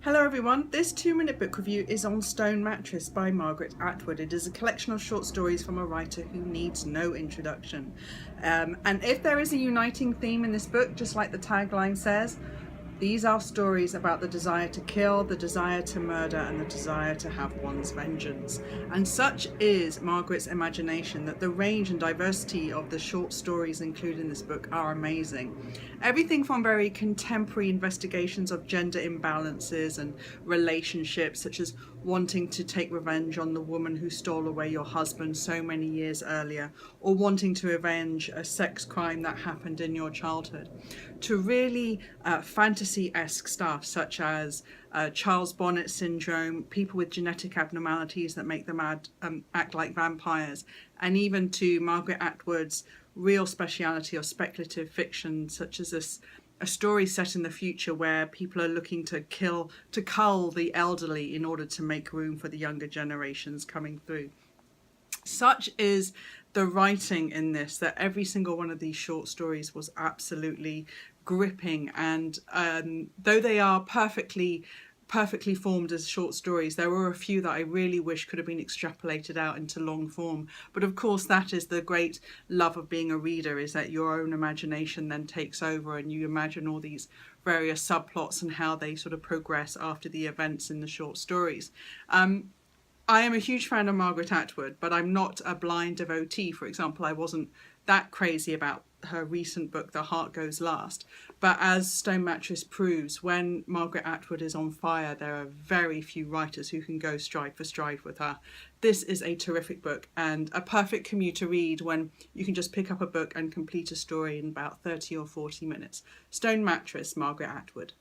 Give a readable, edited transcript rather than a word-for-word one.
Hello everyone, this 2-minute book review is on Stone Mattress by Margaret Atwood. It is a collection of short stories from a writer who needs no introduction. And if there is a uniting theme in this book, just like the tagline says, these are stories about the desire to kill, the desire to murder, and the desire to have one's vengeance. And such is Margaret's imagination that the range and diversity of the short stories included in this book are amazing. Everything from very contemporary investigations of gender imbalances and relationships, such as wanting to take revenge on the woman who stole away your husband so many years earlier, or wanting to avenge a sex crime that happened in your childhood, to really fantasy-esque stuff such as Charles Bonnet syndrome, people with genetic abnormalities that make them act like vampires, and even to Margaret Atwood's real speciality of speculative fiction, such as a story set in the future where people are looking to cull the elderly in order to make room for the younger generations coming through. Such is the writing in this that every single one of these short stories was absolutely gripping, and though they are perfectly formed as short stories, there were a few that I really wish could have been extrapolated out into long form. But of course, that is the great love of being a reader, is that your own imagination then takes over and you imagine all these various subplots and how they sort of progress after the events in the short stories. I am a huge fan of Margaret Atwood, but I'm not a blind devotee. For example, I wasn't that crazy about her recent book, The Heart Goes Last. But as Stone Mattress proves, when Margaret Atwood is on fire, there are very few writers who can go stride for stride with her. This is a terrific book and a perfect commuter read when you can just pick up a book and complete a story in about 30 or 40 minutes. Stone Mattress, Margaret Atwood.